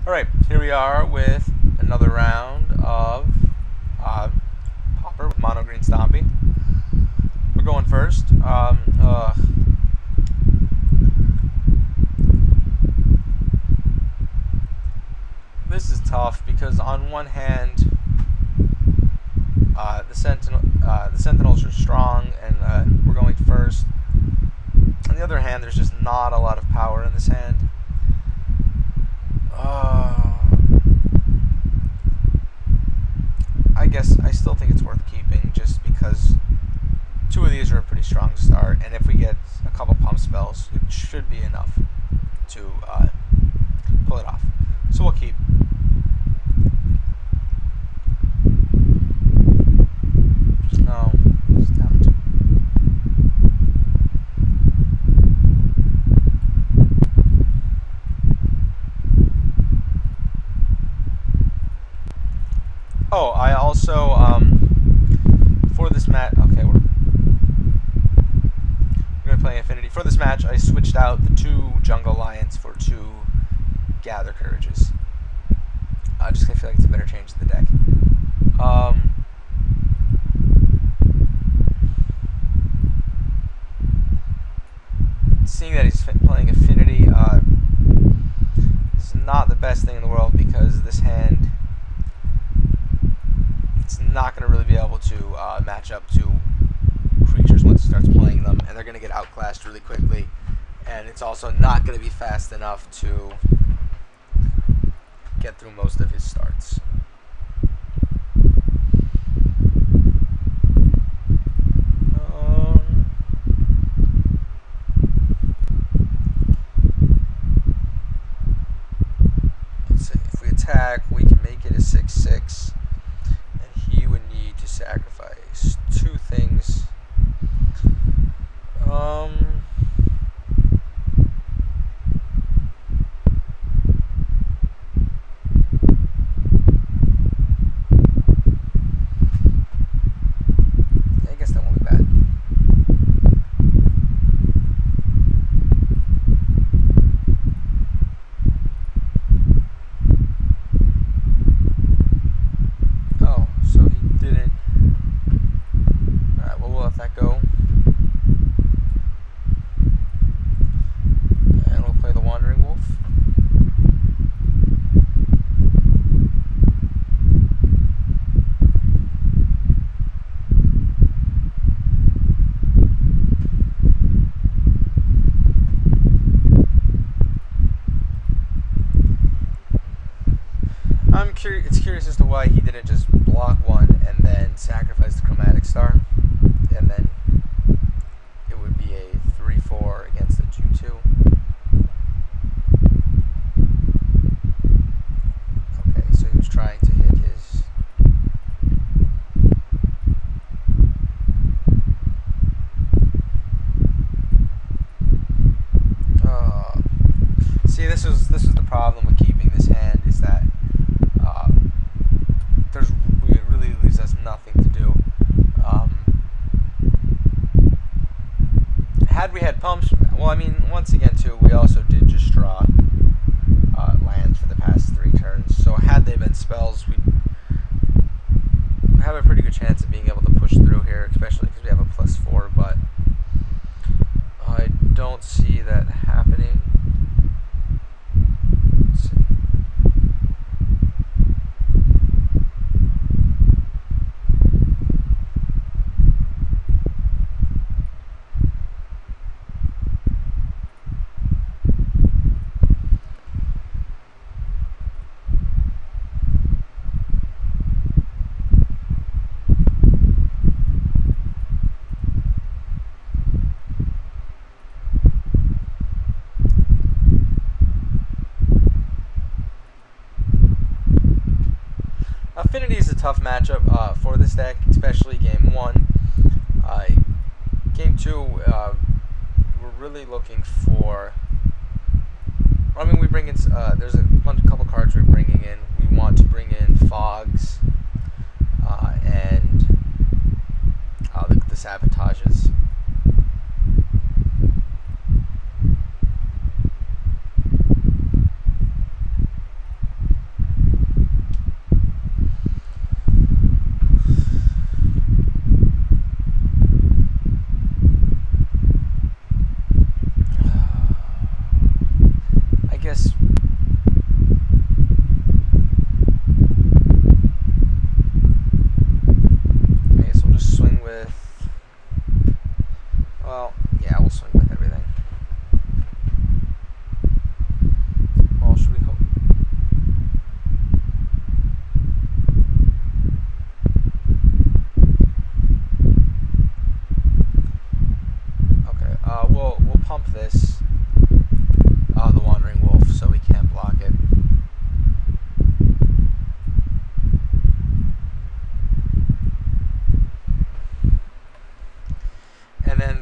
Alright, here we are with another round of Pauper with mono green Stompy. We're going first. This is tough because on one hand, the Sentinels are strong and we're going first. On the other hand, there's just not a lot of power in this hand. I guess I still think it's worth keeping just because two of these are a pretty strong start, and if we get a couple pump spells, it should be enough to pull it off. So we'll keep. No, it's down to. Oh, I also for this match. Okay, we're gonna play Affinity. For this match, I switched out the 2 Jungle Lions for 2 Gather Courages. Just 'cause I feel like it's a better change to the deck. Seeing that he's playing Affinity is not the best thing in the world because this hand, it's not going to really be able to match up to creatures once he starts playing them, and they're going to get outclassed really quickly, and it's also not going to be fast enough to get through most of his starts. Let's see, if we attack, we can make it a 6/6. He would need to sacrifice 2 things. I guess that won't be bad. That go, and we'll play the Wandering Wolf. It's curious as to why he didn't just block 1 and then sacrifice the Chromatic Star. And then it would be a 3/4 against the 2/2. Okay, so he was trying to hit his. See, this was the problem with keeping this hand, is that it really leaves us nothing to do. Had we had pumps, well, I mean, once again, too, we also did just draw lands for the past 3 turns. So had they been spells, we'd have a pretty good chance of being able to push through here, especially because we have a +4, but I don't see that happening. Let's see. Affinity is a tough matchup for this deck, especially game 1. Game 2, we're really looking for. I mean, we bring in. There's a couple cards we're bringing in. We want to bring in Fogs and the Sabotages.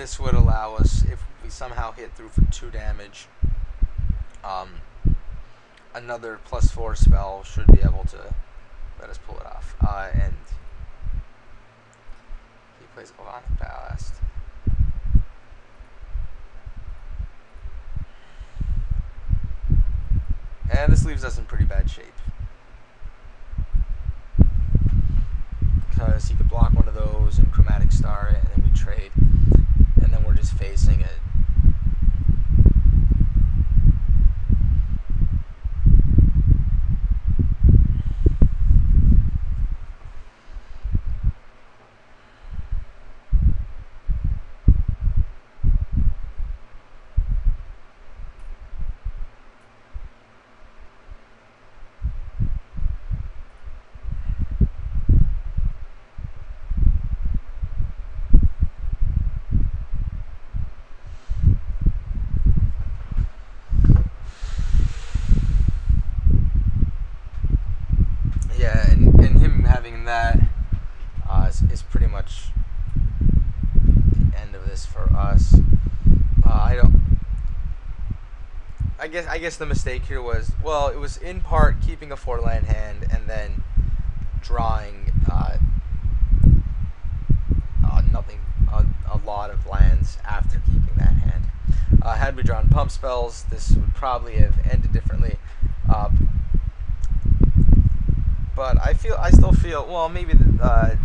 this would allow us, if we somehow hit through for 2 damage, another +4 spell should be able to let us pull it off. And he plays Galvanic Blast. And this leaves us in pretty bad shape. Because he could block one of those and Chromatic Star it, and then we trade. And then we're just facing it. Yeah, and him having that is pretty much the end of this for us. I guess the mistake here was, well, it was in part keeping a 4-land hand and then drawing a lot of lands after keeping that hand. Had we drawn pump spells, this would probably have ended differently. But I still feel, well, maybe the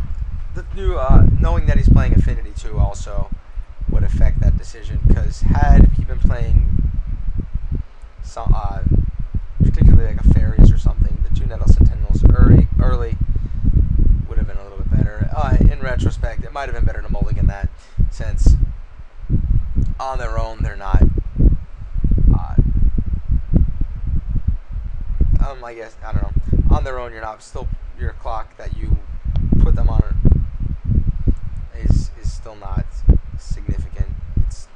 new knowing that he's playing Affinity too also would affect that decision, because had he been playing some, particularly like a Fairies or something, the 2 Nettle Sentinels early would have been a little bit better. In retrospect, it might have been better to mulligan that, since on their own they're not. I guess, I don't know. On their own, you're not still, your clock that you put them on is still not significant. It's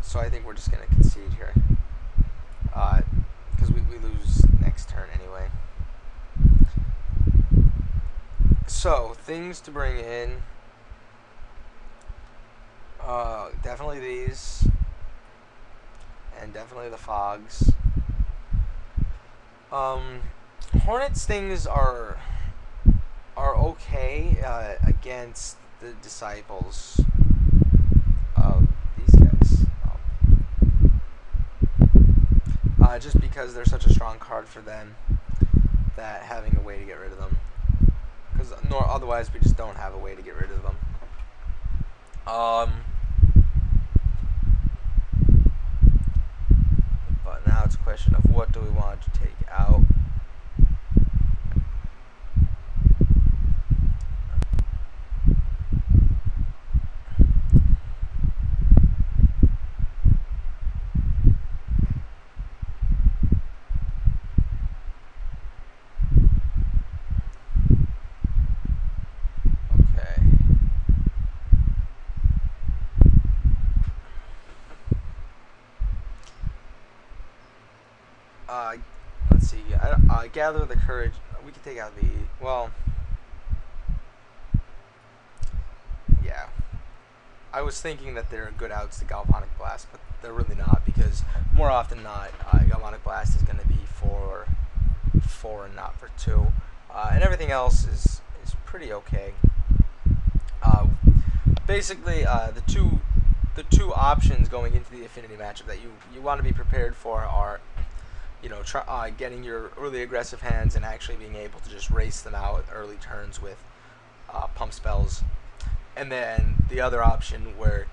so I think we're just gonna concede here, because we lose next turn anyway. So things to bring in. Definitely these, and definitely the fogs. Hornet Stings are okay against the disciples of these guys. Just because they're such a strong card for them, that having a way to get rid of them. Because otherwise we just don't have a way to get rid of them. But now it's a question of what do we want to take out. Let's see. Gather the courage. We can take out the. Well, yeah. I was thinking that they're good outs to Galvanic Blast, but they're really not, because more often than not, Galvanic Blast is going to be for 4 and not for 2, and everything else is pretty okay. Basically, the two options going into the Affinity matchup that you want to be prepared for are, you know, getting your really aggressive hands and actually being able to just race them out early turns with pump spells. And then the other option where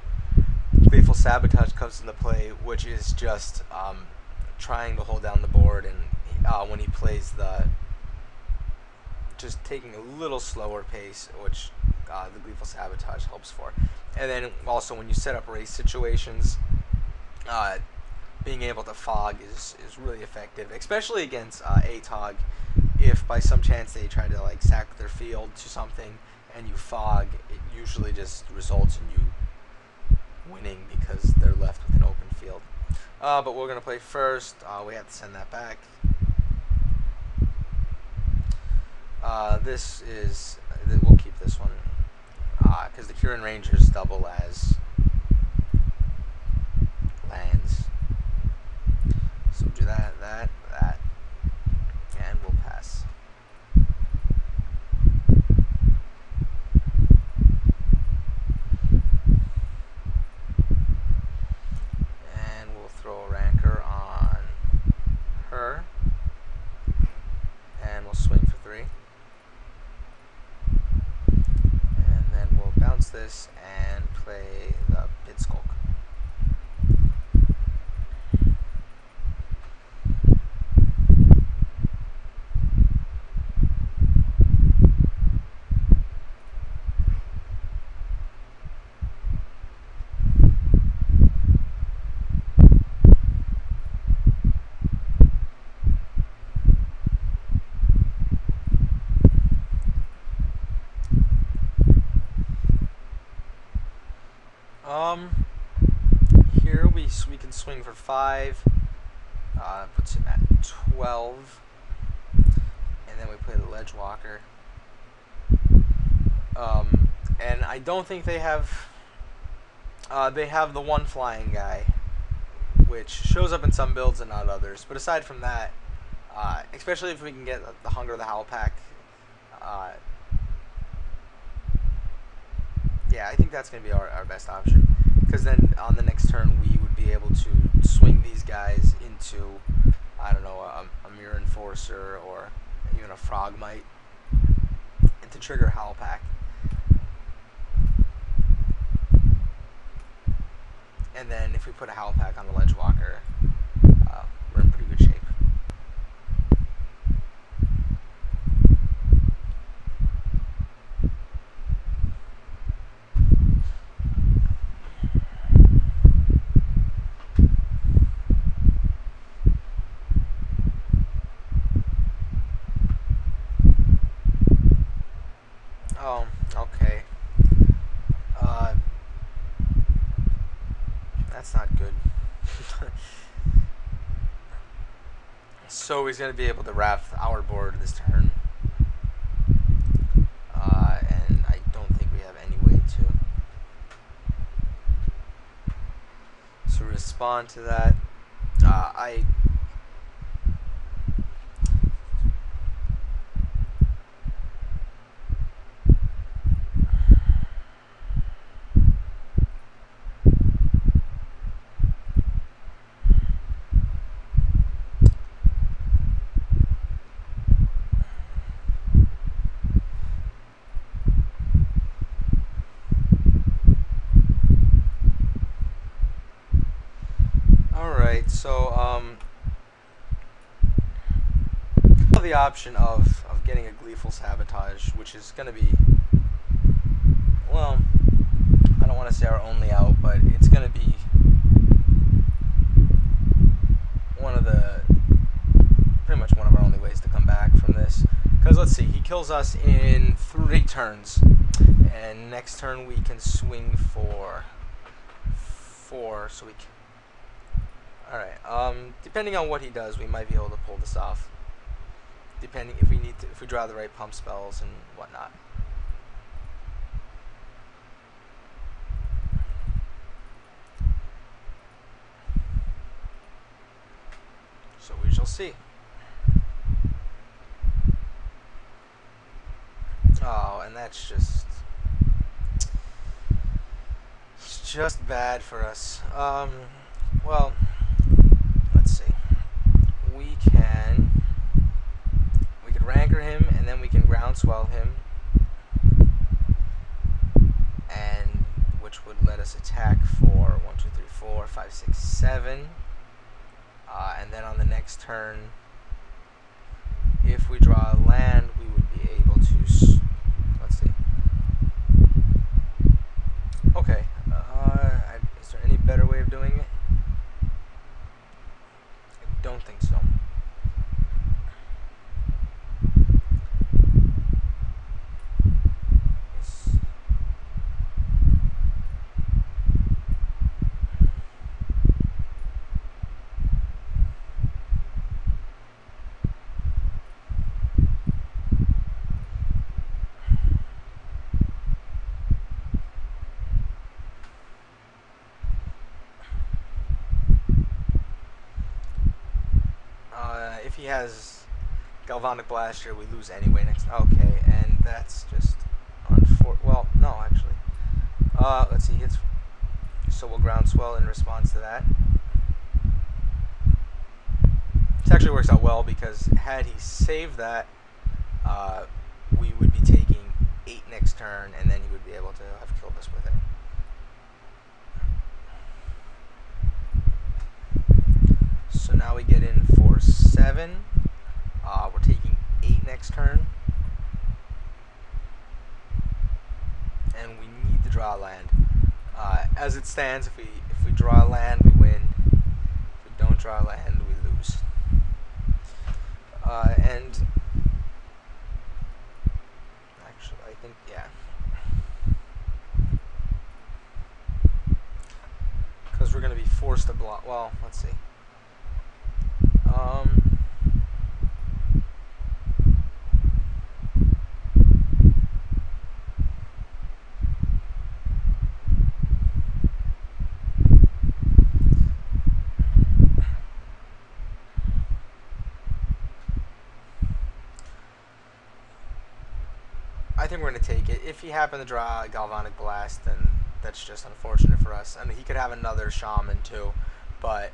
Gleeful Sabotage comes into play, which is just trying to hold down the board, and when he plays just taking a little slower pace, which the Gleeful Sabotage helps for. And then also when you set up race situations, being able to fog is really effective, especially against ATOG. If by some chance they try to like sack their field to something and you fog, it usually just results in you winning because they're left with an open field. But we're going to play first. We have to send that back. We'll keep this one because the Huron Rangers double as lands. So do that, and we'll pass. And we'll throw a rancor on her, and we'll swing for 3. And then we'll bounce this and play the Pit Skulk. Here we can swing for 5. Puts him at 12, and then we play the Ledge Walker. And I don't think they have. They have the one flying guy, which shows up in some builds and not others. But aside from that, especially if we can get the Hunger of the Howl pack, yeah, I think that's going to be our best option. Because then on the next turn we would be able to swing these guys into, I don't know, a Mirror Enforcer or even a Frogmite, and to trigger Howl pack. And then if we put a Howl pack on the Ledge Walker, we're in pretty good shape. Oh, okay. That's not good. So he's going to be able to wrath our board this turn. And I don't think we have any way to respond to that. Alright, so the option of getting a Gleeful Sabotage, which is going to be, well, I don't want to say our only out, but it's going to be pretty much one of our only ways to come back from this. Because let's see, he kills us in 3 turns, and next turn we can swing for 4, so we can. Alright, depending on what he does, we might be able to pull this off. Depending if we draw the right pump spells and whatnot. So we shall see. Oh, and that's just bad for us. Well, let's see. We could rancor him, and then we can groundswell him, and which would let us attack for 1, 2, 3, 4, 5, 6, 7. And then on the next turn, if we draw a land, we would be able to. Let's see. Okay. Is there any better way of doing it? I don't think so. he has Galvanic Blaster, we lose anyway next. Okay, and that's just well, no, actually. Let's see, hits. So we'll Groundswell in response to that. This actually works out well because had he saved that, we would be taking 8 next turn, and then he would be able to have killed us with it. So now we get in for 7. We're taking 8 next turn. And we need to draw a land. As it stands, if we draw a land, we win. If we don't draw a land, we lose. And actually, I think, yeah. Because we're going to be forced to block. Well, let's see. I think we're going to take it. If he happened to draw a Galvanic Blast, then that's just unfortunate for us. And he could have another Shaman too. But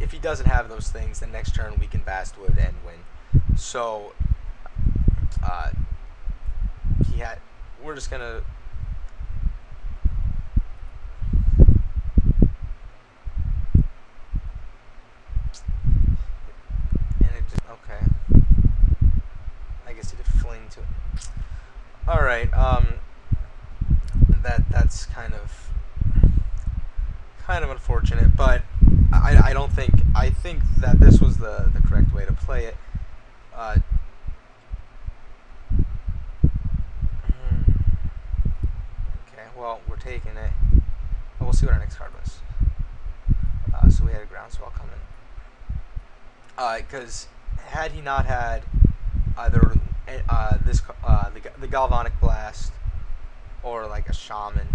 if he doesn't have those things, then next turn we can Vastwood and win. So we're just going to... Okay. I guess he did fling to it. Alright, that's kind of unfortunate, but I don't think... I think that this was the correct way to play it. Okay, well, we're taking it. Oh, we'll see what our next card was. So we had a Groundswell coming. Because had he not had either the Galvanic Blast or like a Shaman,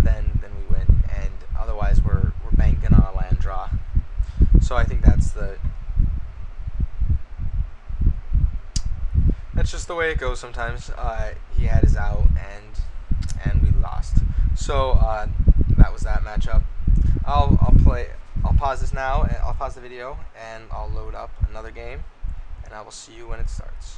then we win, and otherwise we're banking on a land draw. So I think that's just the way it goes sometimes. He had his out, and we lost. So that was that matchup. I'll pause this now, and I'll pause the video, and I'll load up another game, and I will see you when it starts.